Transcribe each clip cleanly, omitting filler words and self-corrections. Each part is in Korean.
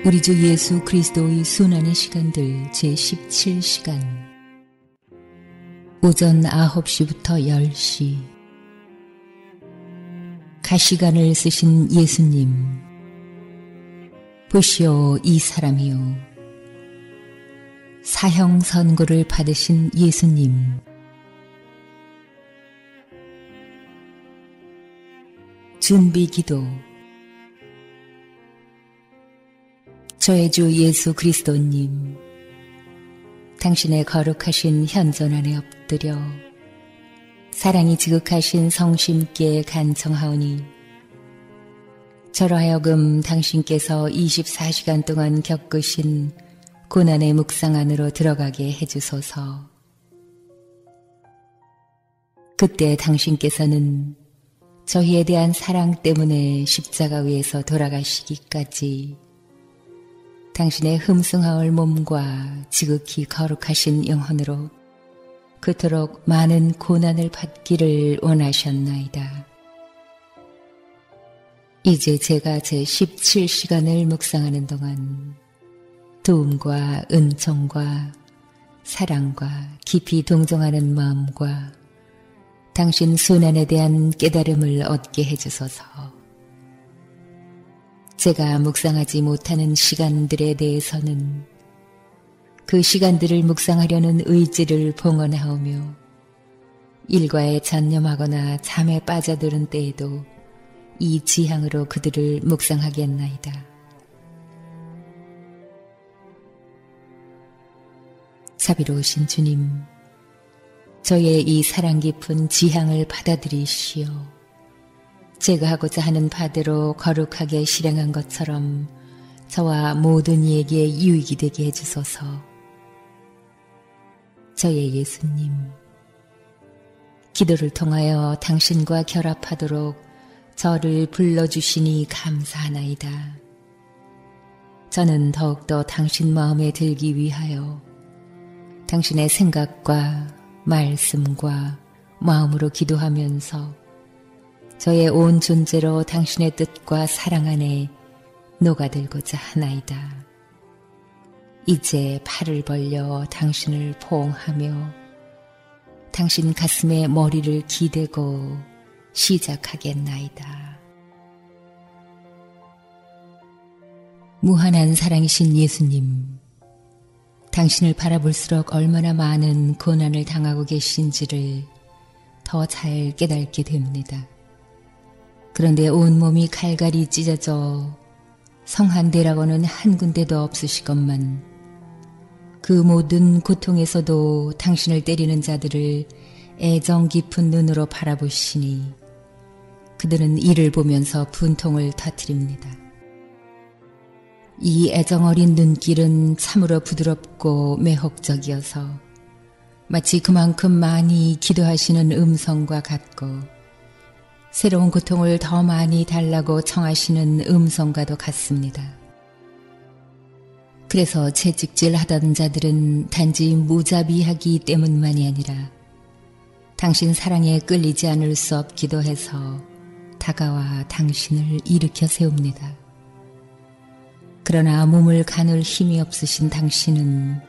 우리 주 예수 그리스도의 순환의 시간들 제17시간 오전 9시부터 10시 가시관을 쓰신 예수님 보시오 이 사람이요 사형 선고를 받으신 예수님 준비기도 저의 주 예수 그리스도님, 당신의 거룩하신 현존 안에 엎드려 사랑이 지극하신 성심께 간청하오니 저로 하여금 당신께서 24시간 동안 겪으신 고난의 묵상 안으로 들어가게 해주소서. 그때 당신께서는 저희에 대한 사랑 때문에 십자가 위에서 돌아가시기까지 당신의 흠숭하올 몸과 지극히 거룩하신 영혼으로 그토록 많은 고난을 받기를 원하셨나이다. 이제 제가 제 17시간을 묵상하는 동안 도움과 은총과 사랑과 깊이 동정하는 마음과 당신 순환에 대한 깨달음을 얻게 해주소서. 제가 묵상하지 못하는 시간들에 대해서는 그 시간들을 묵상하려는 의지를 봉헌하오며 일과에 전념하거나 잠에 빠져드는 때에도 이 지향으로 그들을 묵상하겠나이다. 자비로우신 주님, 저의 이 사랑 깊은 지향을 받아들이시오. 제가 하고자 하는 바대로 거룩하게 실행한 것처럼 저와 모든 이에게 유익이 되게 해주소서. 저의 예수님, 기도를 통하여 당신과 결합하도록 저를 불러주시니 감사하나이다. 저는 더욱더 당신 마음에 들기 위하여 당신의 생각과 말씀과 마음으로 기도하면서 저의 온 존재로 당신의 뜻과 사랑 안에 녹아들고자 하나이다. 이제 팔을 벌려 당신을 포옹하며 당신 가슴에 머리를 기대고 시작하겠나이다. 무한한 사랑이신 예수님, 당신을 바라볼수록 얼마나 많은 고난을 당하고 계신지를 더 잘 깨닫게 됩니다. 그런데 온몸이 갈갈이 찢어져 성한대라고는 한 군데도 없으시건만 그 모든 고통에서도 당신을 때리는 자들을 애정 깊은 눈으로 바라보시니 그들은 이를 보면서 분통을 터뜨립니다. 이 애정 어린 눈길은 참으로 부드럽고 매혹적이어서 마치 그만큼 많이 기도하시는 음성과 같고 새로운 고통을 더 많이 달라고 청하시는 음성과도 같습니다. 그래서 채찍질하던 자들은 단지 무자비하기 때문만이 아니라 당신 사랑에 끌리지 않을 수 없기도 해서 다가와 당신을 일으켜 세웁니다. 그러나 몸을 가눌 힘이 없으신 당신은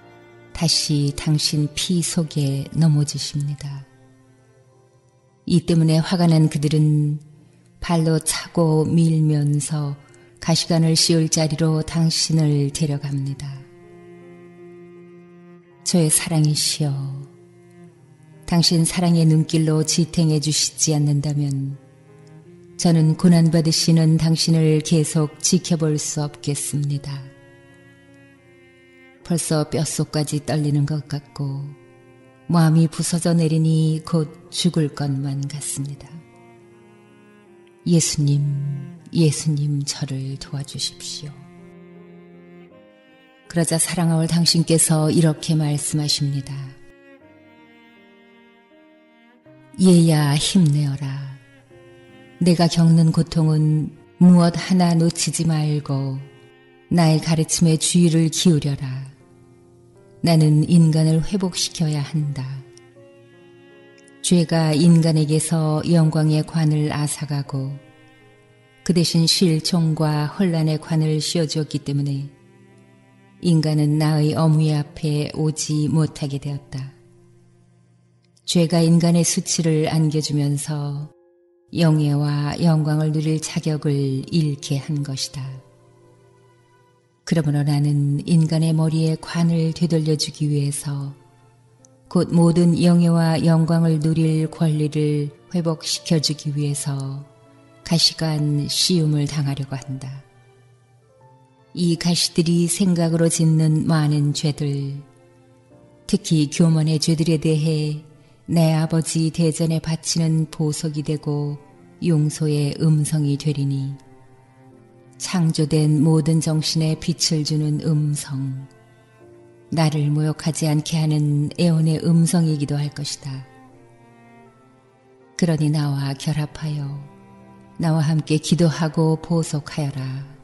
다시 당신 피 속에 넘어지십니다. 이 때문에 화가 난 그들은 발로 차고 밀면서 가시관을 씌울 자리로 당신을 데려갑니다. 저의 사랑이시여, 당신 사랑의 눈길로 지탱해 주시지 않는다면 저는 고난받으시는 당신을 계속 지켜볼 수 없겠습니다. 벌써 뼛속까지 떨리는 것 같고 마음이 부서져 내리니 곧 죽을 것만 같습니다. 예수님, 예수님 저를 도와주십시오. 그러자 사랑하올 당신께서 이렇게 말씀하십니다. 얘야 힘내어라. 내가 겪는 고통은 무엇 하나 놓치지 말고 나의 가르침에 주의를 기울여라. 나는 인간을 회복시켜야 한다. 죄가 인간에게서 영광의 관을 앗아가고 그 대신 실종과 혼란의 관을 씌워주었기 때문에 인간은 나의 어무의 앞에 오지 못하게 되었다. 죄가 인간의 수치를 안겨주면서 영예와 영광을 누릴 자격을 잃게 한 것이다. 그러므로 나는 인간의 머리에 관을 되돌려주기 위해서 곧 모든 영예와 영광을 누릴 권리를 회복시켜주기 위해서 가시관 시움을 당하려고 한다. 이 가시들이 생각으로 짓는 많은 죄들, 특히 교만의 죄들에 대해 내 아버지 대전에 바치는 보석이 되고 용서의 음성이 되리니 창조된 모든 정신에 빛을 주는 음성, 나를 모욕하지 않게 하는 애원의 음성이기도 할 것이다. 그러니 나와 결합하여 나와 함께 기도하고 보속하여라.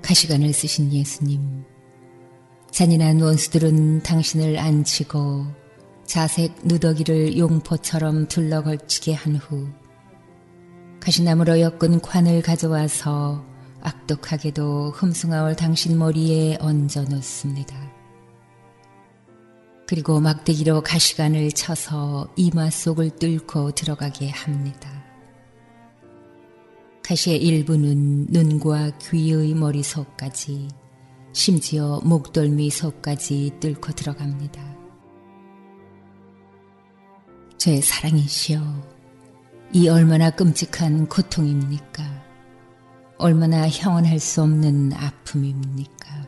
가시관을 쓰신 예수님, 잔인한 원수들은 당신을 안치고 자색 누더기를 용포처럼 둘러걸치게 한 후 가시나무로 엮은 관을 가져와서 악독하게도 흠숭아올 당신 머리에 얹어 놓습니다. 그리고 막대기로 가시관을 쳐서 이마 속을 뚫고 들어가게 합니다. 가시의 일부는 눈과 귀의 머리속까지, 심지어 목덜미 속까지 뚫고 들어갑니다. 제 사랑이시여, 이 얼마나 끔찍한 고통입니까? 얼마나 형언할 수 없는 아픔입니까?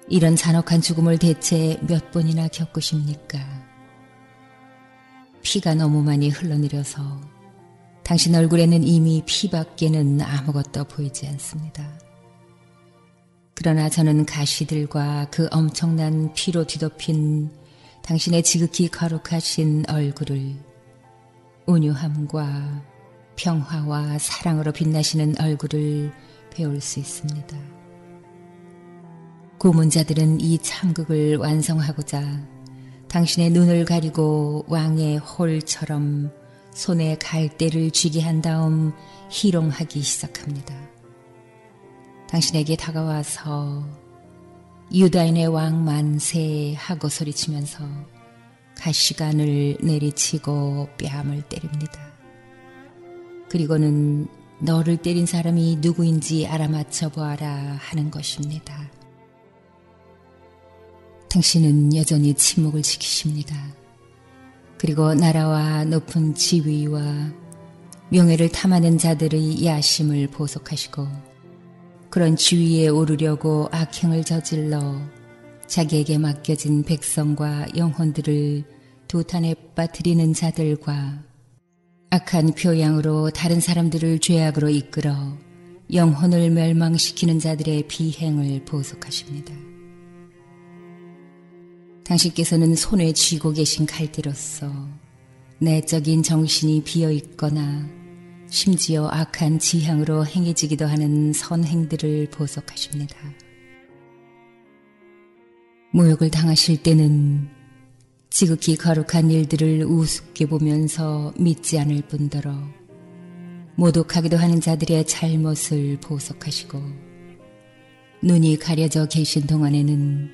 이런 잔혹한 죽음을 대체 몇 번이나 겪으십니까? 피가 너무 많이 흘러내려서 당신 얼굴에는 이미 피밖에는 아무것도 보이지 않습니다. 그러나 저는 가시들과 그 엄청난 피로 뒤덮인 당신의 지극히 거룩하신 얼굴을 온유함과 평화와 사랑으로 빛나시는 얼굴을 배울 수 있습니다. 고문자들은 이 참극을 완성하고자 당신의 눈을 가리고 왕의 홀처럼 손에 갈대를 쥐게 한 다음 희롱하기 시작합니다. 당신에게 다가와서 유다인의 왕 만세 하고 소리치면서 가시관을 내리치고 뺨을 때립니다. 그리고는 너를 때린 사람이 누구인지 알아맞혀 보아라 하는 것입니다. 당신은 여전히 침묵을 지키십니다. 그리고 나라와 높은 지위와 명예를 탐하는 자들의 야심을 보속하시고 그런 지위에 오르려고 악행을 저질러 자기에게 맡겨진 백성과 영혼들을 도탄에 빠뜨리는 자들과 악한 표양으로 다른 사람들을 죄악으로 이끌어 영혼을 멸망시키는 자들의 비행을 보속하십니다. 당신께서는 손에 쥐고 계신 칼대로서 내적인 정신이 비어있거나 심지어 악한 지향으로 행해지기도 하는 선행들을 보속하십니다. 모욕을 당하실 때는 지극히 거룩한 일들을 우습게 보면서 믿지 않을 뿐더러 모독하기도 하는 자들의 잘못을 보속하시고 눈이 가려져 계신 동안에는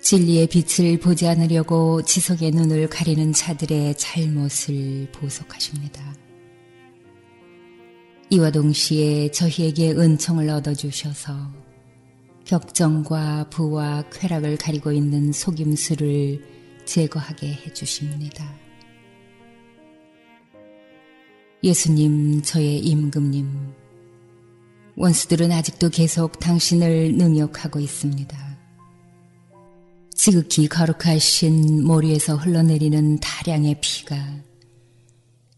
진리의 빛을 보지 않으려고 지성의 눈을 가리는 자들의 잘못을 보속하십니다. 이와 동시에 저희에게 은총을 얻어주셔서 격정과 부와 쾌락을 가리고 있는 속임수를 제거하게 해주십니다. 예수님, 저의 임금님, 원수들은 아직도 계속 당신을 능욕하고 있습니다. 지극히 거룩하신 머리에서 흘러내리는 다량의 피가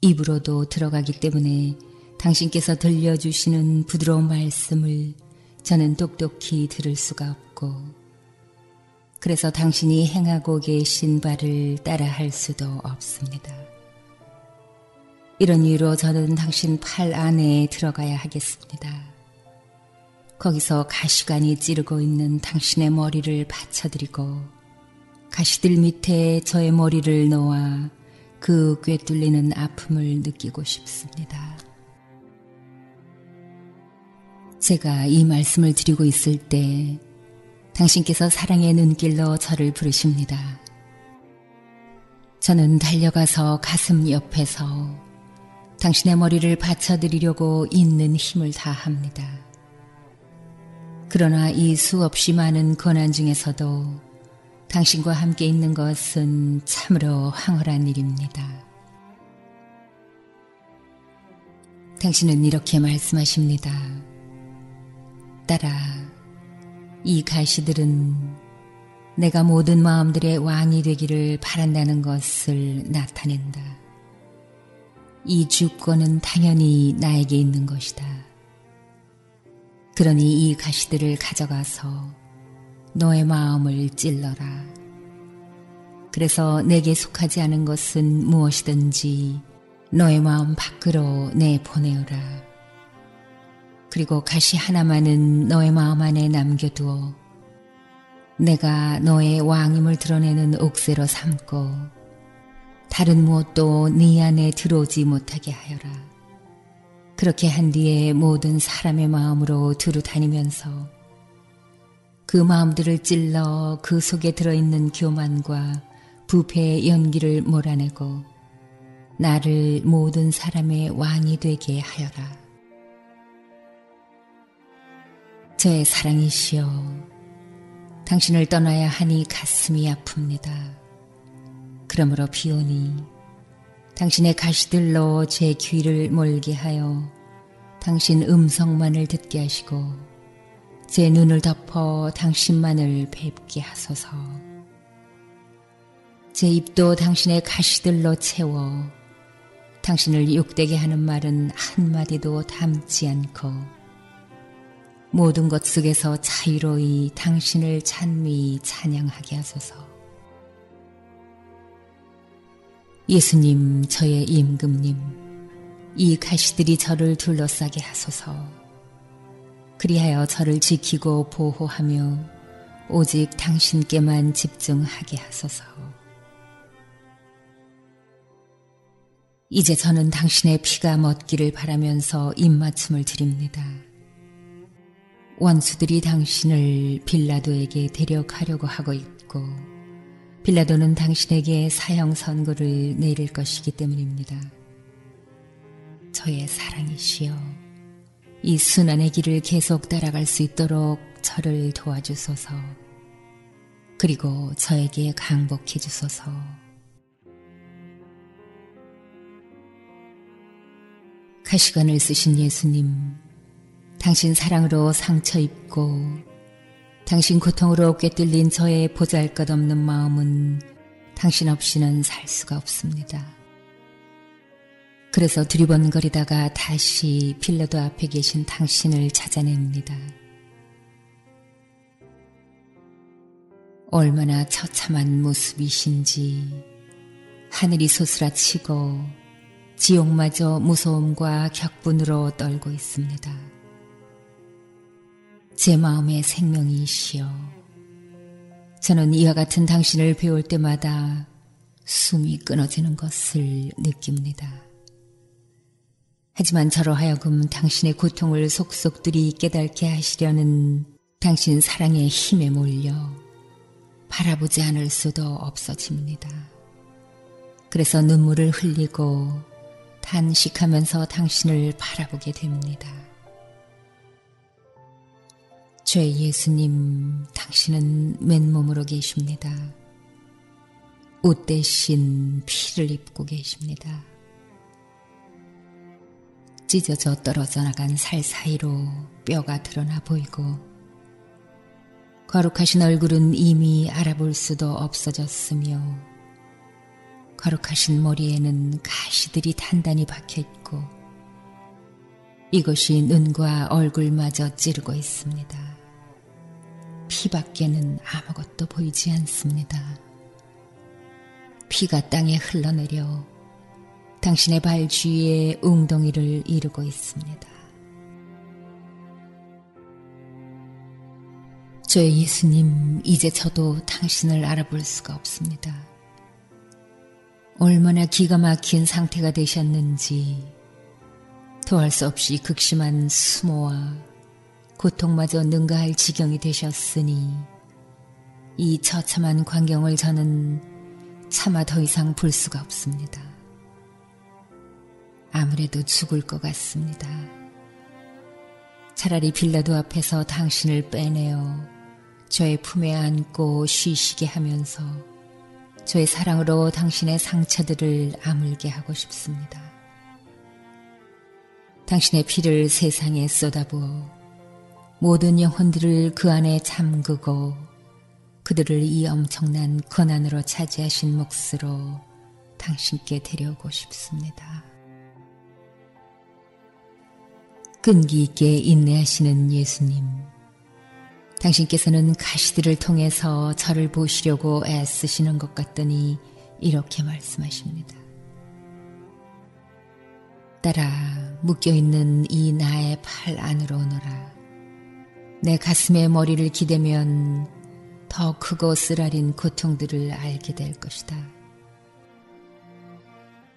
입으로도 들어가기 때문에 당신께서 들려주시는 부드러운 말씀을 저는 똑똑히 들을 수가 없고 그래서 당신이 행하고 계신 바를 따라할 수도 없습니다. 이런 이유로 저는 당신 팔 안에 들어가야 하겠습니다. 거기서 가시관이 찌르고 있는 당신의 머리를 받쳐드리고 가시들 밑에 저의 머리를 놓아 그 꿰뚫리는 아픔을 느끼고 싶습니다. 제가 이 말씀을 드리고 있을 때 당신께서 사랑의 눈길로 저를 부르십니다. 저는 달려가서 가슴 옆에서 당신의 머리를 받쳐드리려고 있는 힘을 다합니다. 그러나 이 수없이 많은 고난 중에서도 당신과 함께 있는 것은 참으로 황홀한 일입니다. 당신은 이렇게 말씀하십니다. 딸아, 이 가시들은 내가 모든 마음들의 왕이 되기를 바란다는 것을 나타낸다. 이 주권은 당연히 나에게 있는 것이다. 그러니 이 가시들을 가져가서 너의 마음을 찔러라. 그래서 내게 속하지 않은 것은 무엇이든지 너의 마음 밖으로 내보내어라. 그리고 가시 하나만은 너의 마음 안에 남겨두어 내가 너의 왕임을 드러내는 옥새로 삼고 다른 무엇도 네 안에 들어오지 못하게 하여라. 그렇게 한 뒤에 모든 사람의 마음으로 두루 다니면서 그 마음들을 찔러 그 속에 들어있는 교만과 부패의 연기를 몰아내고 나를 모든 사람의 왕이 되게 하여라. 저의 사랑이시여, 당신을 떠나야 하니 가슴이 아픕니다. 그러므로 비오니 당신의 가시들로 제 귀를 멀게 하여 당신 음성만을 듣게 하시고 제 눈을 덮어 당신만을 뵙게 하소서. 제 입도 당신의 가시들로 채워 당신을 욕되게 하는 말은 한마디도 담지 않고 모든 것 속에서 자유로이 당신을 찬미히 찬양하게 하소서. 예수님, 저의 임금님, 이 가시들이 저를 둘러싸게 하소서. 그리하여 저를 지키고 보호하며 오직 당신께만 집중하게 하소서. 이제 저는 당신의 피가 멎기를 바라면서 입맞춤을 드립니다. 원수들이 당신을 빌라도에게 데려가려고 하고 있고 빌라도는 당신에게 사형 선고를 내릴 것이기 때문입니다. 저의 사랑이시여, 이 순환의 길을 계속 따라갈 수 있도록 저를 도와주소서. 그리고 저에게 강복해 주소서. 가시관을 쓰신 예수님, 당신 사랑으로 상처 입고 당신 고통으로 꿰뚫린 저의 보잘것없는 마음은 당신 없이는 살 수가 없습니다. 그래서 두리번거리다가 다시 빌라도 앞에 계신 당신을 찾아냅니다. 얼마나 처참한 모습이신지 하늘이 소스라치고 지옥마저 무서움과 격분으로 떨고 있습니다. 제 마음의 생명이시여, 저는 이와 같은 당신을 배울 때마다 숨이 끊어지는 것을 느낍니다. 하지만 저로 하여금 당신의 고통을 속속들이 깨닫게 하시려는 당신 사랑의 힘에 몰려 바라보지 않을 수도 없어집니다. 그래서 눈물을 흘리고 단식하면서 당신을 바라보게 됩니다. 죄 예수님, 당신은 맨몸으로 계십니다. 옷 대신 피를 입고 계십니다. 찢어져 떨어져 나간 살 사이로 뼈가 드러나 보이고 거룩하신 얼굴은 이미 알아볼 수도 없어졌으며 거룩하신 머리에는 가시들이 단단히 박혀있고 이것이 눈과 얼굴마저 찌르고 있습니다. 피밖에는 아무것도 보이지 않습니다. 피가 땅에 흘러내려 당신의 발 주위에 웅덩이를 이루고 있습니다. 저의 예수님, 이제 저도 당신을 알아볼 수가 없습니다. 얼마나 기가 막힌 상태가 되셨는지 더할 수 없이 극심한 수모와 고통마저 능가할 지경이 되셨으니 이 처참한 광경을 저는 차마 더 이상 볼 수가 없습니다. 아무래도 죽을 것 같습니다. 차라리 빌라도 앞에서 당신을 빼내어 저의 품에 안고 쉬시게 하면서 저의 사랑으로 당신의 상처들을 아물게 하고 싶습니다. 당신의 피를 세상에 쏟아부어 모든 영혼들을 그 안에 잠그고 그들을 이 엄청난 고난으로 차지하신 몫으로 당신께 데려오고 싶습니다. 끈기 있게 인내하시는 예수님, 당신께서는 가시들을 통해서 저를 보시려고 애쓰시는 것 같더니 이렇게 말씀하십니다. 딸아, 묶여있는 이 나의 팔 안으로 오너라. 내 가슴에 머리를 기대면 더 크고 쓰라린 고통들을 알게 될 것이다.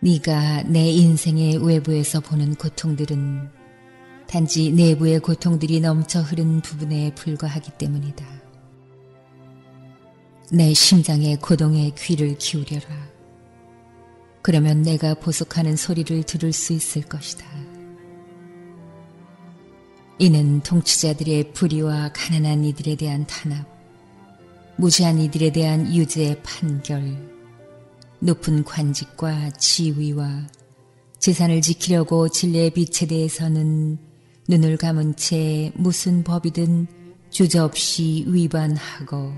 네가 내 인생의 외부에서 보는 고통들은 단지 내부의 고통들이 넘쳐 흐른 부분에 불과하기 때문이다. 내 심장의 고동에 귀를 기울여라. 그러면 내가 보속하는 소리를 들을 수 있을 것이다. 이는 통치자들의 불의와 가난한 이들에 대한 탄압, 무지한 이들에 대한 유죄의 판결, 높은 관직과 지위와 재산을 지키려고 진리의 빛에 대해서는 눈을 감은 채 무슨 법이든 주저없이 위반하고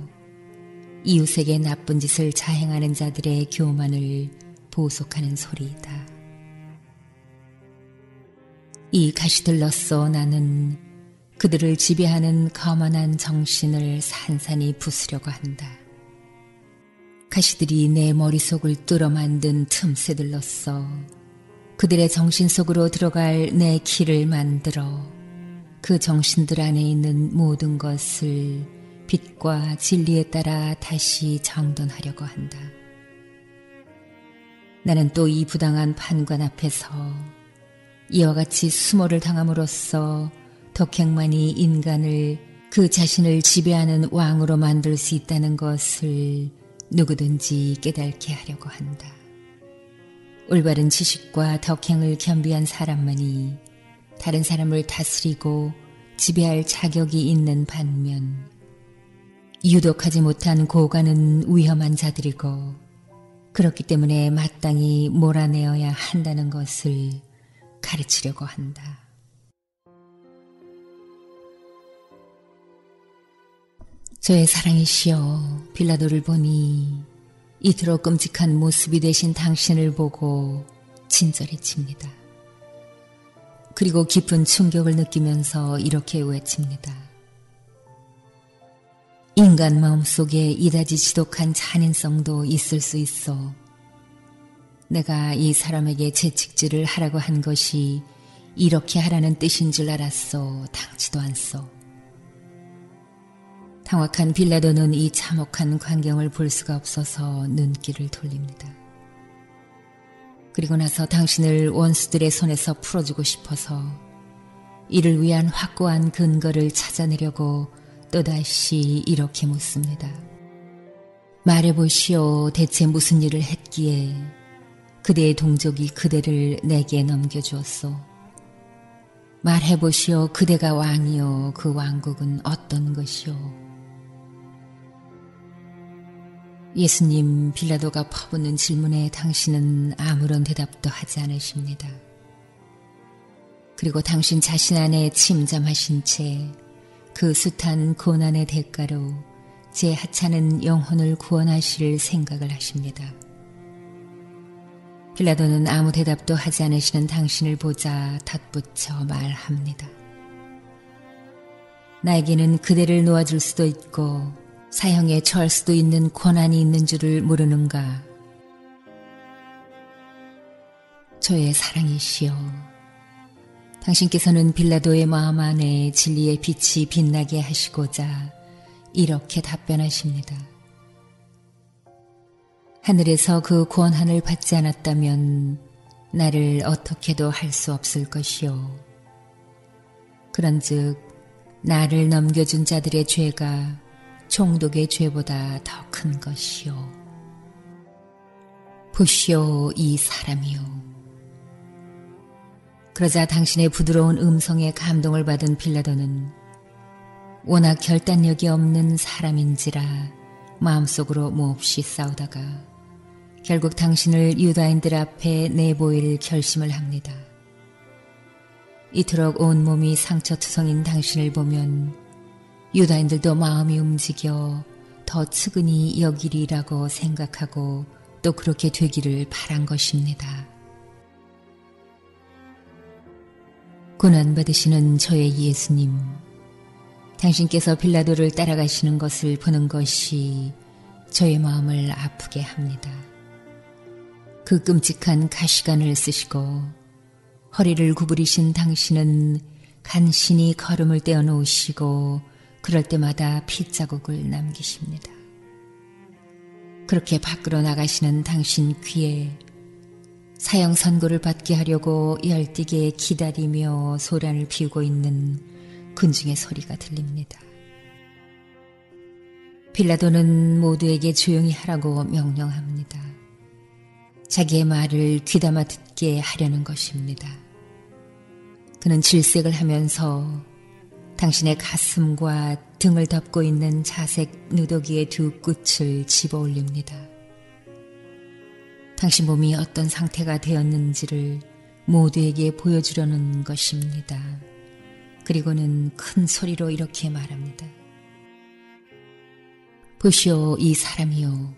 이웃에게 나쁜 짓을 자행하는 자들의 교만을 보속하는 소리이다. 이 가시들로써 나는 그들을 지배하는 거만한 정신을 산산히 부수려고 한다. 가시들이 내 머릿속을 뚫어 만든 틈새들로써 그들의 정신 속으로 들어갈 내 길을 만들어 그 정신들 안에 있는 모든 것을 빛과 진리에 따라 다시 정돈하려고 한다. 나는 또 이 부당한 판관 앞에서 이와 같이 수모를 당함으로써 덕행만이 인간을 그 자신을 지배하는 왕으로 만들 수 있다는 것을 누구든지 깨닫게 하려고 한다. 올바른 지식과 덕행을 겸비한 사람만이 다른 사람을 다스리고 지배할 자격이 있는 반면 유독하지 못한 고관은 위험한 자들이고 그렇기 때문에 마땅히 몰아내어야 한다는 것을 가르치려고 한다. 저의 사랑이시여, 빌라도를 보니 이토록 끔찍한 모습이 되신 당신을 보고 진절이 칩니다. 그리고 깊은 충격을 느끼면서 이렇게 외칩니다. 인간 마음속에 이다지 지독한 잔인성도 있을 수 있어. 내가 이 사람에게 채찍질을 하라고 한 것이 이렇게 하라는 뜻인 줄 알았어. 당치도 않소. 당혹한 빌라도는 이 참혹한 광경을 볼 수가 없어서 눈길을 돌립니다. 그리고 나서 당신을 원수들의 손에서 풀어주고 싶어서 이를 위한 확고한 근거를 찾아내려고 또다시 이렇게 묻습니다. 말해보시오. 대체 무슨 일을 했기에 그대의 동족이 그대를 내게 넘겨주었소. 말해보시오. 그대가 왕이요. 그 왕국은 어떤 것이오. 예수님, 빌라도가 퍼붓는 질문에 당신은 아무런 대답도 하지 않으십니다. 그리고 당신 자신 안에 침잠하신 채 그 숱한 고난의 대가로 제 하찮은 영혼을 구원하실 생각을 하십니다. 빌라도는 아무 대답도 하지 않으시는 당신을 보자 덧붙여 말합니다. 나에게는 그대를 놓아줄 수도 있고 사형에 처할 수도 있는 권한이 있는 줄을 모르는가? 저의 사랑이시여, 당신께서는 빌라도의 마음 안에 진리의 빛이 빛나게 하시고자 이렇게 답변하십니다. 하늘에서 그 권한을 받지 않았다면 나를 어떻게도 할 수 없을 것이요. 그런즉 나를 넘겨준 자들의 죄가 총독의 죄보다 더 큰 것이요. 보시오, 이 사람이요. 그러자 당신의 부드러운 음성에 감동을 받은 빌라도는 워낙 결단력이 없는 사람인지라 마음속으로 몹시 싸우다가 결국 당신을 유다인들 앞에 내보일 결심을 합니다. 이토록 온몸이 상처투성인 당신을 보면 유다인들도 마음이 움직여 더 측은히 여기리라고 생각하고 또 그렇게 되기를 바란 것입니다. 고난받으시는 저의 예수님, 당신께서 빌라도를 따라가시는 것을 보는 것이 저의 마음을 아프게 합니다. 그 끔찍한 가시관을 쓰시고 허리를 구부리신 당신은 간신히 걸음을 떼어 놓으시고 그럴 때마다 핏자국을 남기십니다. 그렇게 밖으로 나가시는 당신 귀에 사형 선고를 받게 하려고 열띠게 기다리며 소란을 피우고 있는 군중의 소리가 들립니다. 빌라도는 모두에게 조용히 하라고 명령합니다. 자기의 말을 귀담아 듣게 하려는 것입니다. 그는 질색을 하면서 당신의 가슴과 등을 덮고 있는 자색 누더기의 두 끝을 집어 올립니다. 당신 몸이 어떤 상태가 되었는지를 모두에게 보여주려는 것입니다. 그리고는 큰 소리로 이렇게 말합니다. 보시오, 이 사람이요.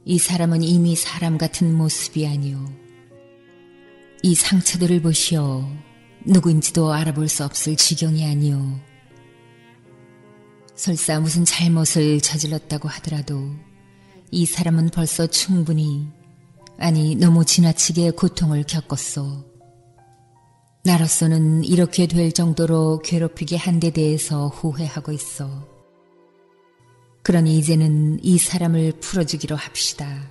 이 사람은 이미 사람 같은 모습이 아니오. 이 상처들을 보시오. 누구인지도 알아볼 수 없을 지경이 아니오. 설사 무슨 잘못을 저질렀다고 하더라도 이 사람은 벌써 충분히, 아니 너무 지나치게 고통을 겪었소. 나로서는 이렇게 될 정도로 괴롭히게 한 데 대해서 후회하고 있어. 그러니 이제는 이 사람을 풀어주기로 합시다.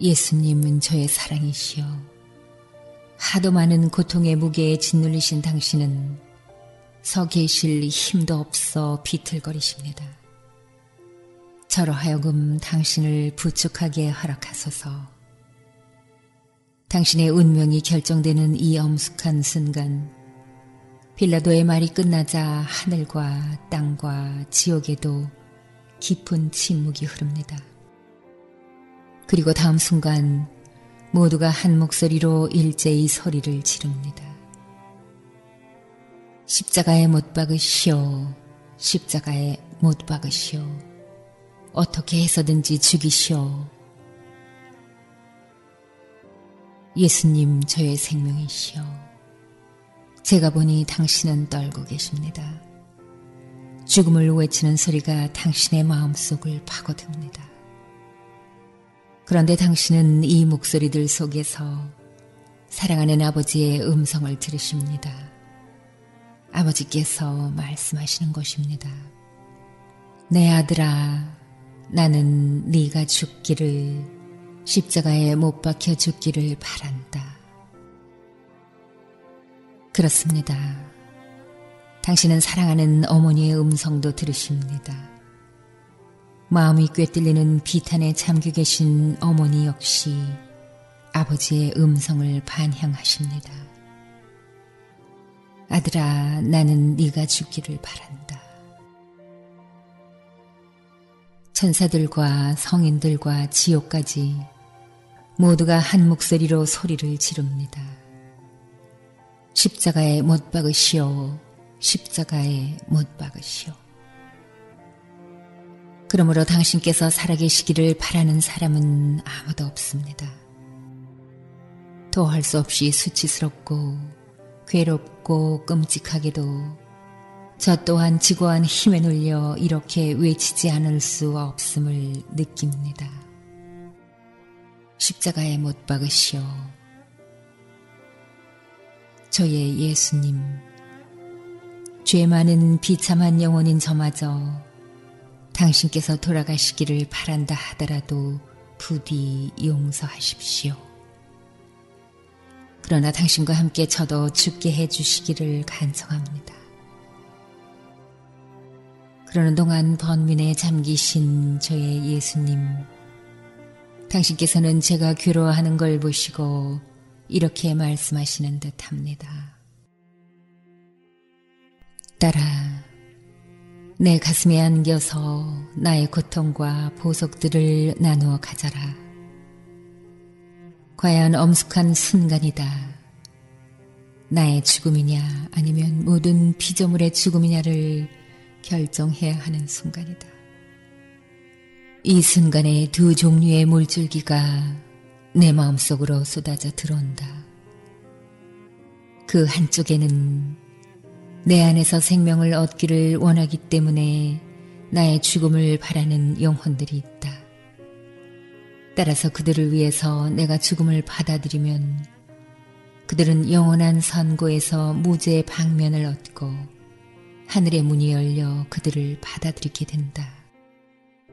예수님은 저의 사랑이시여. 하도 많은 고통의 무게에 짓눌리신 당신은 서 계실 힘도 없어 비틀거리십니다. 저로 하여금 당신을 부축하게 허락하소서. 당신의 운명이 결정되는 이 엄숙한 순간, 빌라도의 말이 끝나자 하늘과 땅과 지옥에도 깊은 침묵이 흐릅니다. 그리고 다음 순간 모두가 한 목소리로 일제히 소리를 지릅니다. 십자가에 못 박으시오. 십자가에 못 박으시오. 어떻게 해서든지 죽이시오. 예수님, 저의 생명이시오. 제가 보니 당신은 떨고 계십니다. 죽음을 외치는 소리가 당신의 마음속을 파고듭니다. 그런데 당신은 이 목소리들 속에서 사랑하는 아버지의 음성을 들으십니다. 아버지께서 말씀하시는 것입니다. 내 아들아, 나는 네가 죽기를, 십자가에 못 박혀 죽기를 바란다. 그렇습니다. 당신은 사랑하는 어머니의 음성도 들으십니다. 마음이 꿰뚫리는 비탄에 잠겨 계신 어머니 역시 아버지의 음성을 반향하십니다. 아들아, 나는 네가 죽기를 바란다. 천사들과 성인들과 지옥까지 모두가 한 목소리로 소리를 지릅니다. 십자가에 못 박으시오. 십자가에 못 박으시오. 그러므로 당신께서 살아계시기를 바라는 사람은 아무도 없습니다. 토할 수 없이 수치스럽고 괴롭고 끔찍하게도 저 또한 지고한 힘에 눌려 이렇게 외치지 않을 수 없음을 느낍니다. 십자가에 못 박으시오. 저의 예수님, 죄 많은 비참한 영혼인 저마저 당신께서 돌아가시기를 바란다 하더라도 부디 용서하십시오. 그러나 당신과 함께 저도 죽게 해주시기를 간청합니다. 그러는 동안 번민에 잠기신 저의 예수님, 당신께서는 제가 괴로워하는 걸 보시고 이렇게 말씀하시는 듯합니다. 딸아, 내 가슴에 안겨서 나의 고통과 보속들을 나누어 가져라. 과연 엄숙한 순간이다. 나의 죽음이냐 아니면 모든 피조물의 죽음이냐를 결정해야 하는 순간이다. 이 순간에 두 종류의 물줄기가 내 마음속으로 쏟아져 들어온다. 그 한쪽에는 내 안에서 생명을 얻기를 원하기 때문에 나의 죽음을 바라는 영혼들이 있다. 따라서 그들을 위해서 내가 죽음을 받아들이면 그들은 영원한 선고에서 무죄의 방면을 얻고 하늘의 문이 열려 그들을 받아들이게 된다.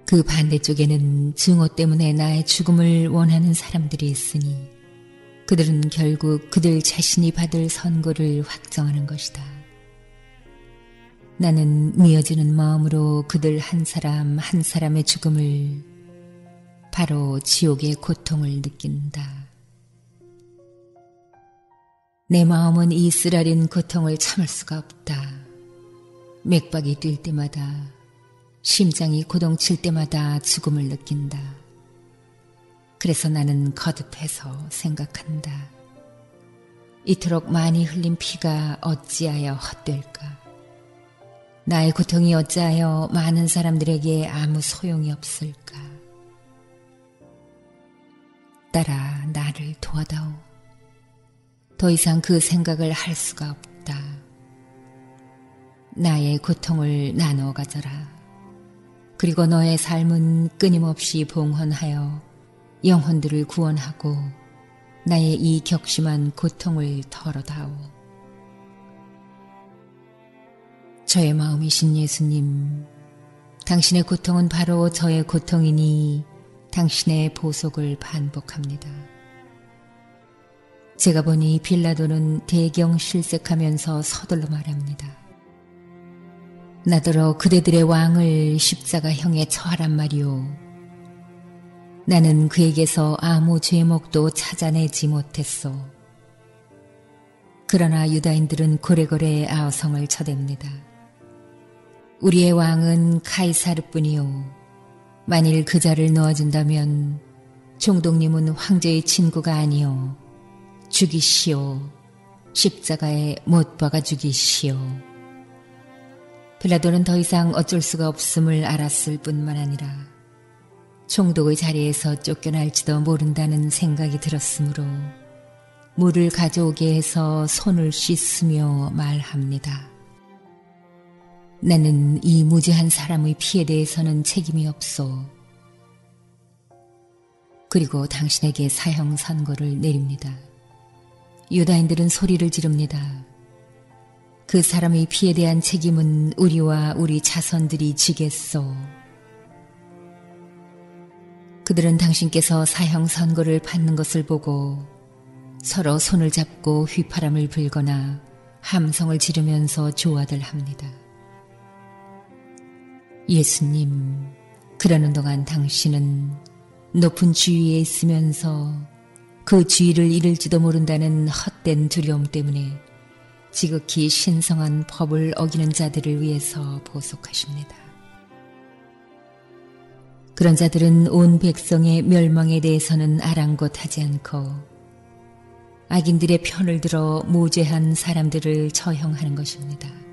그 반대쪽에는 증오 때문에 나의 죽음을 원하는 사람들이 있으니 그들은 결국 그들 자신이 받을 선고를 확정하는 것이다. 나는 미어지는 마음으로 그들 한 사람 한 사람의 죽음을, 바로 지옥의 고통을 느낀다. 내 마음은 이 쓰라린 고통을 참을 수가 없다. 맥박이 뛸 때마다, 심장이 고동칠 때마다 죽음을 느낀다. 그래서 나는 거듭해서 생각한다. 이토록 많이 흘린 피가 어찌하여 헛될까? 나의 고통이 어찌하여 많은 사람들에게 아무 소용이 없을까? 딸아, 나를 도와다오. 더 이상 그 생각을 할 수가 없다. 나의 고통을 나누어 가져라. 그리고 너의 삶은 끊임없이 봉헌하여 영혼들을 구원하고 나의 이 격심한 고통을 덜어다오. 저의 마음이신 예수님, 당신의 고통은 바로 저의 고통이니 당신의 보속을 반복합니다. 제가 보니 빌라도는 대경실색하면서 서둘러 말합니다. 나더러 그대들의 왕을 십자가형에 처하란 말이오. 나는 그에게서 아무 죄목도 찾아내지 못했소. 그러나 유다인들은 고래고래 아우성을 쳐댑니다. 우리의 왕은 카이사르뿐이요. 만일 그자를 놓아준다면 총독님은 황제의 친구가 아니요. 죽이시오. 십자가에 못 박아 죽이시오. 빌라도는 더 이상 어쩔 수가 없음을 알았을 뿐만 아니라 총독의 자리에서 쫓겨날지도 모른다는 생각이 들었으므로 물을 가져오게 해서 손을 씻으며 말합니다. 나는 이 무죄한 사람의 피에 대해서는 책임이 없소. 그리고 당신에게 사형 선고를 내립니다. 유다인들은 소리를 지릅니다. 그 사람의 피에 대한 책임은 우리와 우리 자손들이 지겠소. 그들은 당신께서 사형 선고를 받는 것을 보고 서로 손을 잡고 휘파람을 불거나 함성을 지르면서 조화들 합니다. 예수님, 그러는 동안 당신은 높은 지위에 있으면서 그 지위를 잃을지도 모른다는 헛된 두려움 때문에 지극히 신성한 법을 어기는 자들을 위해서 보속하십니다. 그런 자들은 온 백성의 멸망에 대해서는 아랑곳하지 않고 악인들의 편을 들어 무죄한 사람들을 처형하는 것입니다.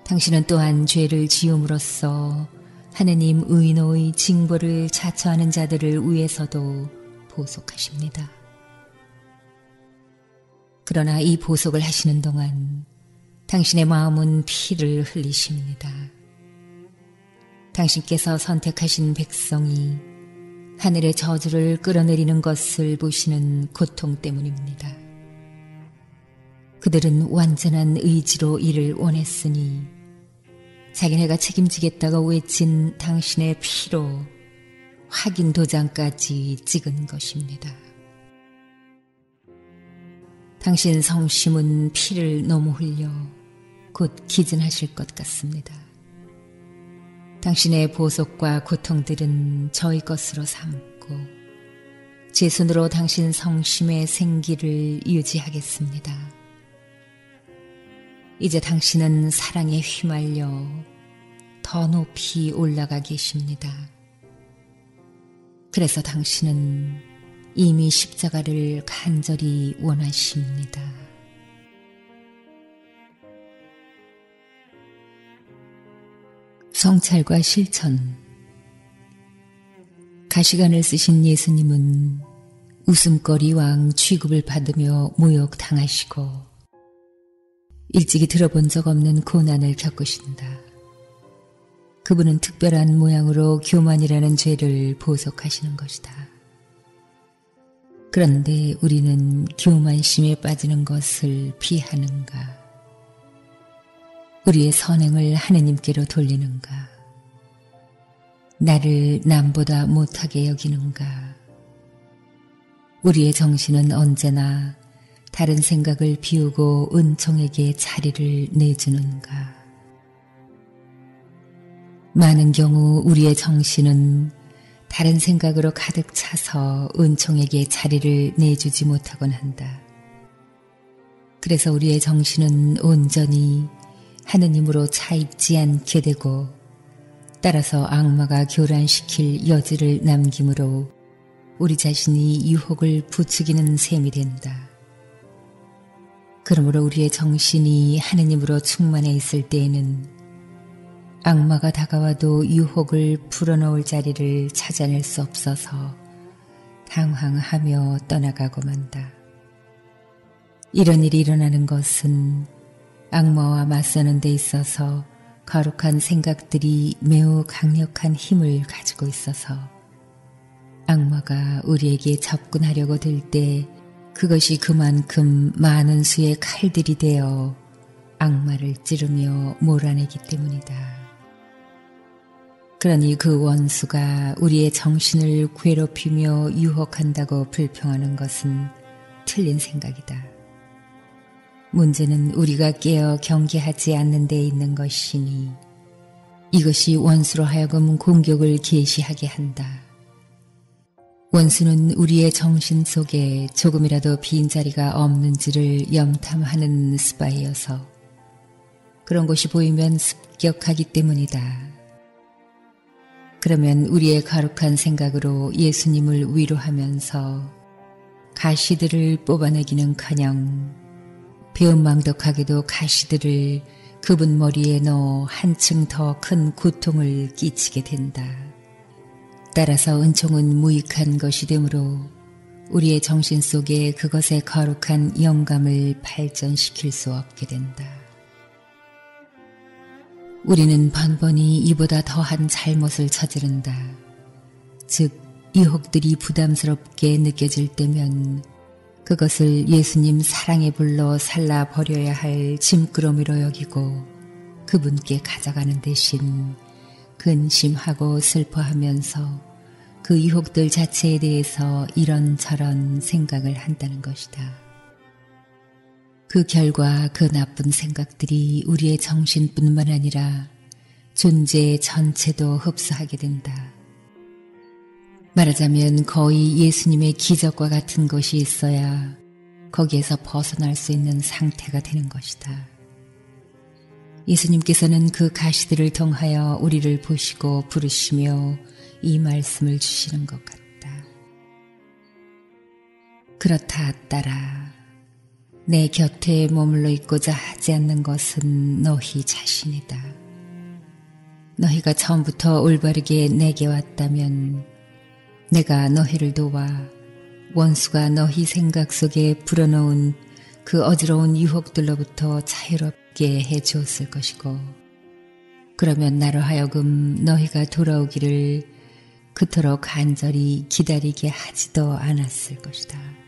당신은 또한 죄를 지음으로써 하느님 의노의 징벌을 자처하는 자들을 위해서도 보속하십니다. 그러나 이 보속을 하시는 동안 당신의 마음은 피를 흘리십니다. 당신께서 선택하신 백성이 하늘의 저주를 끌어내리는 것을 보시는 고통 때문입니다. 그들은 완전한 의지로 이를 원했으니 자기네가 책임지겠다고 외친 당신의 피로 확인 도장까지 찍은 것입니다. 당신 성심은 피를 너무 흘려 곧 기진하실 것 같습니다. 당신의 보속과 고통들은 저희 것으로 삼고 제 손으로 당신 성심의 생기를 유지하겠습니다. 이제 당신은 사랑에 휘말려 더 높이 올라가 계십니다. 그래서 당신은 이미 십자가를 간절히 원하십니다. 성찰과 실천. 가시관을 쓰신 예수님은 웃음거리 왕 취급을 받으며 모욕당하시고 일찍이 들어본 적 없는 고난을 겪으신다. 그분은 특별한 모양으로 교만이라는 죄를 보속하시는 것이다. 그런데 우리는 교만심에 빠지는 것을 피하는가? 우리의 선행을 하느님께로 돌리는가? 나를 남보다 못하게 여기는가? 우리의 정신은 언제나 다른 생각을 비우고 은총에게 자리를 내주는가? 많은 경우 우리의 정신은 다른 생각으로 가득 차서 은총에게 자리를 내주지 못하곤 한다. 그래서 우리의 정신은 온전히 하느님으로 차있지 않게 되고 따라서 악마가 교란시킬 여지를 남김으로 우리 자신이 유혹을 부추기는 셈이 된다. 그러므로 우리의 정신이 하느님으로 충만해 있을 때에는 악마가 다가와도 유혹을 풀어놓을 자리를 찾아낼 수 없어서 당황하며 떠나가고 만다. 이런 일이 일어나는 것은 악마와 맞서는 데 있어서 거룩한 생각들이 매우 강력한 힘을 가지고 있어서 악마가 우리에게 접근하려고 들 때 그것이 그만큼 많은 수의 칼들이 되어 악마를 찌르며 몰아내기 때문이다. 그러니 그 원수가 우리의 정신을 괴롭히며 유혹한다고 불평하는 것은 틀린 생각이다. 문제는 우리가 깨어 경계하지 않는 데 있는 것이니 이것이 원수로 하여금 공격을 개시하게 한다. 원수는 우리의 정신 속에 조금이라도 빈자리가 없는지를 염탐하는 스파이여서 그런 것이 보이면 습격하기 때문이다. 그러면 우리의 거룩한 생각으로 예수님을 위로하면서 가시들을 뽑아내기는커녕 배은망덕하게도 가시들을 그분 머리에 넣어 한층 더 큰 고통을 끼치게 된다. 따라서 은총은 무익한 것이 되므로 우리의 정신 속에 그것의 거룩한 영감을 발전시킬 수 없게 된다. 우리는 번번이 이보다 더한 잘못을 저지른다. 즉 유혹들이 부담스럽게 느껴질 때면 그것을 예수님 사랑의 불로 살라버려야 할 짐끄러미로 여기고 그분께 가져가는 대신 근심하고 슬퍼하면서 그 유혹들 자체에 대해서 이런저런 생각을 한다는 것이다. 그 결과 그 나쁜 생각들이 우리의 정신뿐만 아니라 존재 전체도 흡수하게 된다. 말하자면 거의 예수님의 기적과 같은 것이 있어야 거기에서 벗어날 수 있는 상태가 되는 것이다. 예수님께서는 그 가시들을 통하여 우리를 보시고 부르시며 이 말씀을 주시는 것 같다. 그렇다 따라 내 곁에 머물러 있고자 하지 않는 것은 너희 자신이다. 너희가 처음부터 올바르게 내게 왔다면 내가 너희를 도와 원수가 너희 생각 속에 불어넣은 그 어지러운 유혹들로부터 자유롭게 해주었을 것이고 그러면 나로 하여금 너희가 돌아오기를 그토록 간절히 기다리게 하지도 않았을 것이다.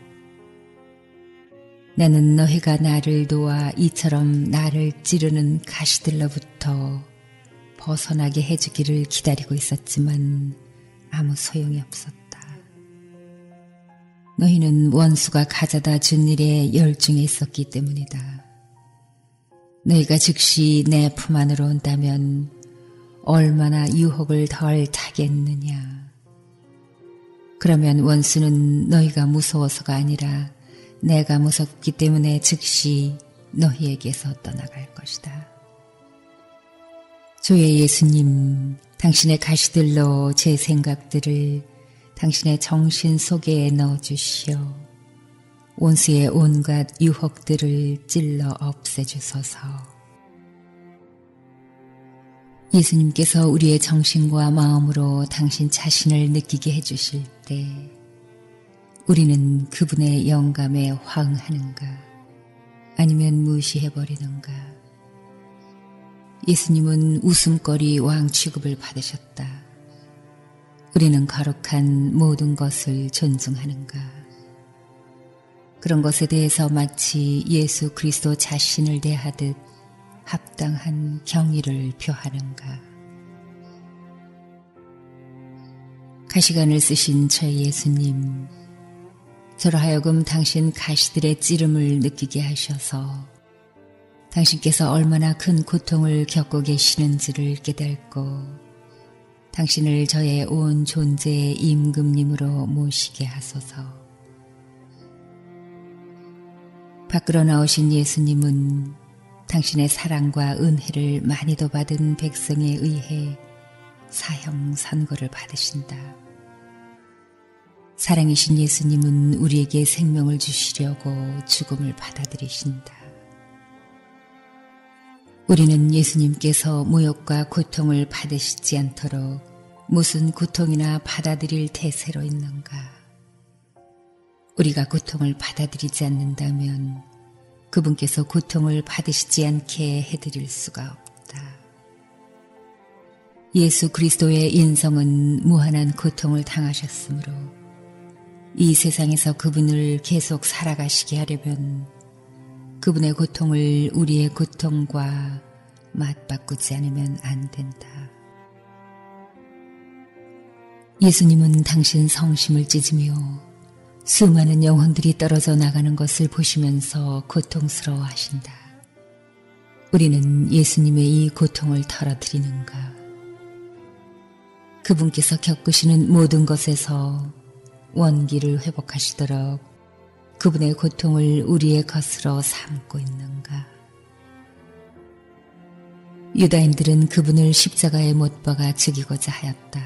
나는 너희가 나를 도와 이처럼 나를 찌르는 가시들로부터 벗어나게 해주기를 기다리고 있었지만 아무 소용이 없었다. 너희는 원수가 가져다 준 일에 열중해 있었기 때문이다. 너희가 즉시 내 품 안으로 온다면 얼마나 유혹을 덜 타겠느냐. 그러면 원수는 너희가 무서워서가 아니라 내가 무섭기 때문에 즉시 너희에게서 떠나갈 것이다. 주의 예수님, 당신의 가시들로 제 생각들을 당신의 정신 속에 넣어주시오. 원수의 온갖 유혹들을 찔러 없애주소서. 예수님께서 우리의 정신과 마음으로 당신 자신을 느끼게 해주실 때 우리는 그분의 영감에 화응하는가 아니면 무시해버리는가. 예수님은 웃음거리 왕 취급을 받으셨다. 우리는 거룩한 모든 것을 존중하는가. 그런 것에 대해서 마치 예수 그리스도 자신을 대하듯 합당한 경의를 표하는가. 가시관을 쓰신 저희 예수님, 저로 하여금 당신 가시들의 찌름을 느끼게 하셔서 당신께서 얼마나 큰 고통을 겪고 계시는지를 깨닫고 당신을 저의 온 존재의 임금님으로 모시게 하소서. 밖으로 나오신 예수님은 당신의 사랑과 은혜를 많이도 받은 백성에 의해 사형 선고를 받으신다. 사랑이신 예수님은 우리에게 생명을 주시려고 죽음을 받아들이신다. 우리는 예수님께서 모욕과 고통을 받으시지 않도록 무슨 고통이나 받아들일 태세로 있는가? 우리가 고통을 받아들이지 않는다면 그분께서 고통을 받으시지 않게 해드릴 수가 없다. 예수 그리스도의 인성은 무한한 고통을 당하셨으므로 이 세상에서 그분을 계속 살아가시게 하려면 그분의 고통을 우리의 고통과 맞바꾸지 않으면 안 된다. 예수님은 당신 성심을 찢으며 수많은 영혼들이 떨어져 나가는 것을 보시면서 고통스러워 하신다. 우리는 예수님의 이 고통을 털어드리는가? 그분께서 겪으시는 모든 것에서 원기를 회복하시도록 그분의 고통을 우리의 것으로 삼고 있는가? 유다인들은 그분을 십자가에 못 박아 죽이고자 하였다.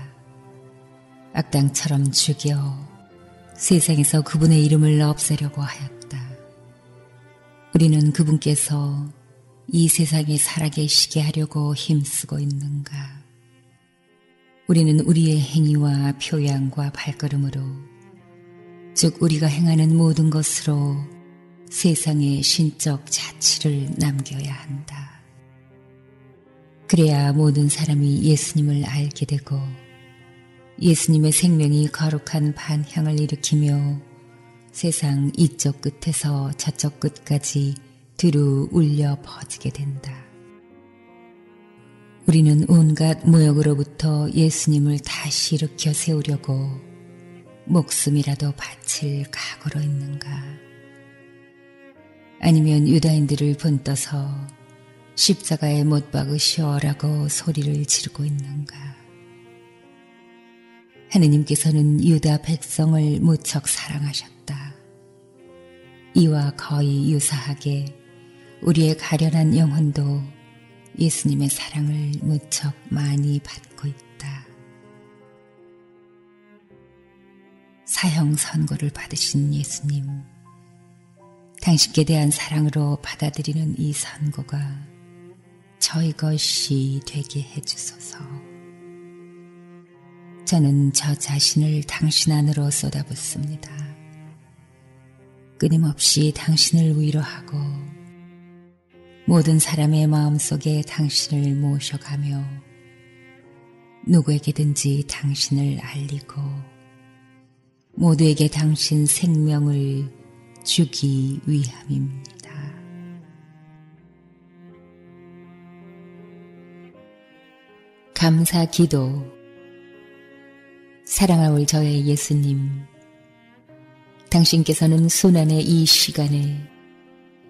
악당처럼 죽여 세상에서 그분의 이름을 없애려고 하였다. 우리는 그분께서 이 세상에 살아계시게 하려고 힘쓰고 있는가? 우리는 우리의 행위와 표양과 발걸음으로 즉 우리가 행하는 모든 것으로 세상에 신적 자취를 남겨야 한다. 그래야 모든 사람이 예수님을 알게 되고 예수님의 생명이 거룩한 반향을 일으키며 세상 이쪽 끝에서 저쪽 끝까지 두루 울려 퍼지게 된다. 우리는 온갖 모욕으로부터 예수님을 다시 일으켜 세우려고 목숨이라도 바칠 각오로 있는가? 아니면 유다인들을 본떠서 십자가에 못 박으시오라고 소리를 지르고 있는가? 하느님께서는 유다 백성을 무척 사랑하셨다. 이와 거의 유사하게 우리의 가련한 영혼도 예수님의 사랑을 무척 많이 받고 있다. 사형 선고를 받으신 예수님, 당신께 대한 사랑으로 받아들이는 이 선고가 저희 것이 되게 해주소서. 저는 저 자신을 당신 안으로 쏟아붓습니다. 끊임없이 당신을 위로하고 모든 사람의 마음속에 당신을 모셔가며 누구에게든지 당신을 알리고 모두에게 당신 생명을 주기 위함입니다. 감사 기도. 사랑하올 저의 예수님, 당신께서는 순환의 이 시간에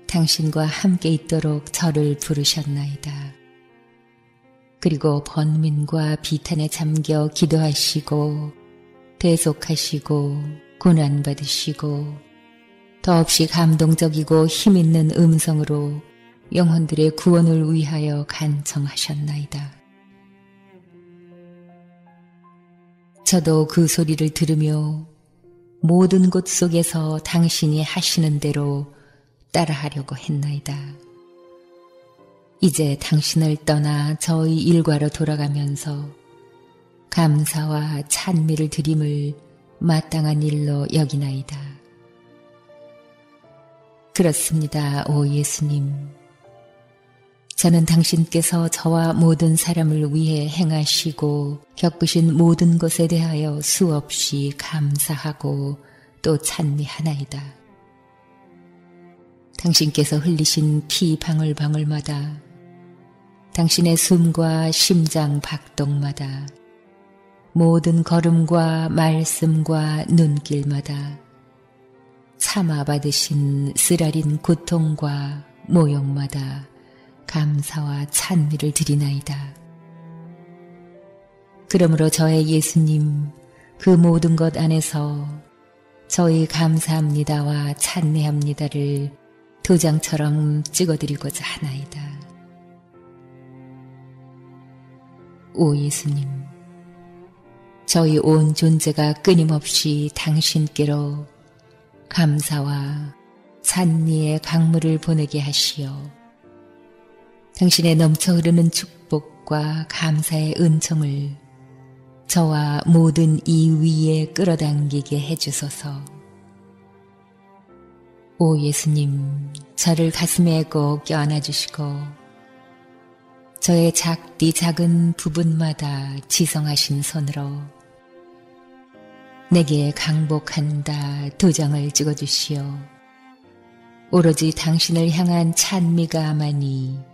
당신과 함께 있도록 저를 부르셨나이다. 그리고 번민과 비탄에 잠겨 기도하시고 대속하시고 고난받으시고 더없이 감동적이고 힘있는 음성으로 영혼들의 구원을 위하여 간청하셨나이다. 저도 그 소리를 들으며 모든 곳 속에서 당신이 하시는 대로 따라하려고 했나이다. 이제 당신을 떠나 저희 일과로 돌아가면서 감사와 찬미를 드림을 마땅한 일로 여기나이다. 그렇습니다, 오 예수님. 저는 당신께서 저와 모든 사람을 위해 행하시고 겪으신 모든 것에 대하여 수없이 감사하고 또 찬미하나이다. 당신께서 흘리신 피 방울방울마다, 당신의 숨과 심장 박동마다, 모든 걸음과 말씀과 눈길마다 참아받으신 쓰라린 고통과 모욕마다 감사와 찬미를 드리나이다. 그러므로 저의 예수님, 그 모든 것 안에서 저희 감사합니다와 찬미합니다를 도장처럼 찍어드리고자 하나이다. 오 예수님, 저희 온 존재가 끊임없이 당신께로 감사와 찬미의 강물을 보내게 하시어 당신의 넘쳐 흐르는 축복과 감사의 은총을 저와 모든 이 위에 끌어당기게 해주소서. 오 예수님, 저를 가슴에 꼭 껴안아주시고 저의 작디 작은 부분마다 지성하신 손으로 내게 강복한다 도장을 찍어주시오. 오로지 당신을 향한 찬미가만이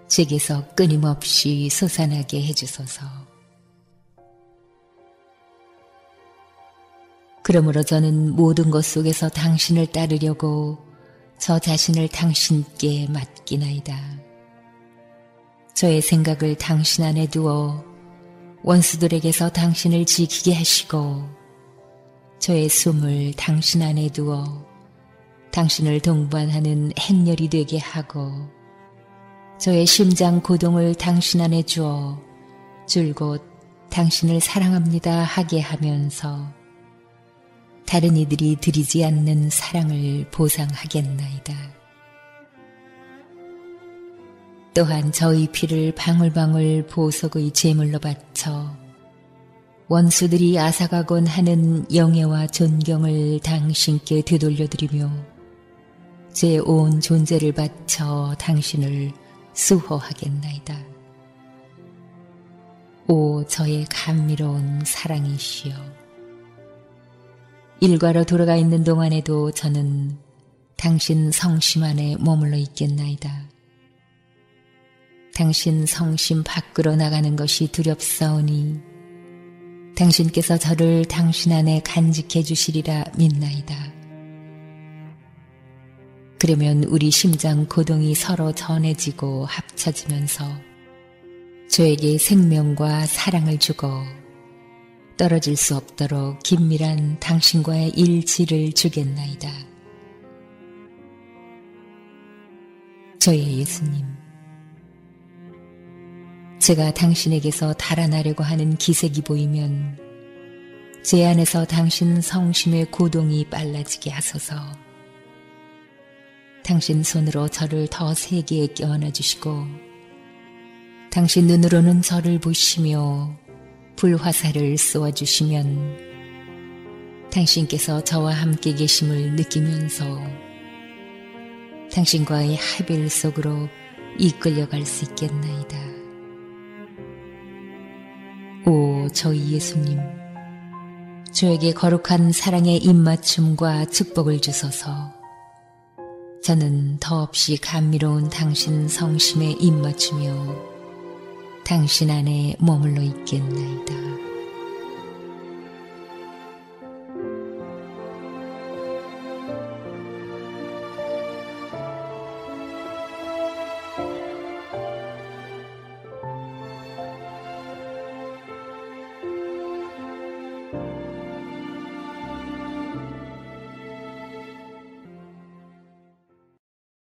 제게서 끊임없이 솟아나게 해주소서. 그러므로 저는 모든 것 속에서 당신을 따르려고 저 자신을 당신께 맡기나이다. 저의 생각을 당신 안에 두어 원수들에게서 당신을 지키게 하시고 저의 숨을 당신 안에 두어 당신을 동반하는 행렬이 되게 하고 저의 심장 고동을 당신 안에 주어 줄곧 당신을 사랑합니다 하게 하면서 다른 이들이 드리지 않는 사랑을 보상하겠나이다. 또한 저희 피를 방울방울 보석의 제물로 바쳐 원수들이 앗아가곤 하는 영예와 존경을 당신께 되돌려드리며 제 온 존재를 바쳐 당신을 수호하겠나이다. 오 저의 감미로운 사랑이시여, 일과로 돌아가 있는 동안에도 저는 당신 성심 안에 머물러 있겠나이다. 당신 성심 밖으로 나가는 것이 두렵사오니 당신께서 저를 당신 안에 간직해 주시리라 믿나이다. 그러면 우리 심장 고동이 서로 전해지고 합쳐지면서 저에게 생명과 사랑을 주고 떨어질 수 없도록 긴밀한 당신과의 일치를 주겠나이다. 저의 예수님, 제가 당신에게서 달아나려고 하는 기색이 보이면 제 안에서 당신 성심의 고동이 빨라지게 하소서. 당신 손으로 저를 더 세게 껴안아 주시고 당신 눈으로는 저를 보시며 불화살을 쏘아주시면 당신께서 저와 함께 계심을 느끼면서 당신과의 합일 속으로 이끌려갈 수 있겠나이다. 오 저희 예수님, 저에게 거룩한 사랑의 입맞춤과 축복을 주소서. 저는 더없이 감미로운 당신 성심에 입맞추며 당신 안에 머물러 있겠나이다.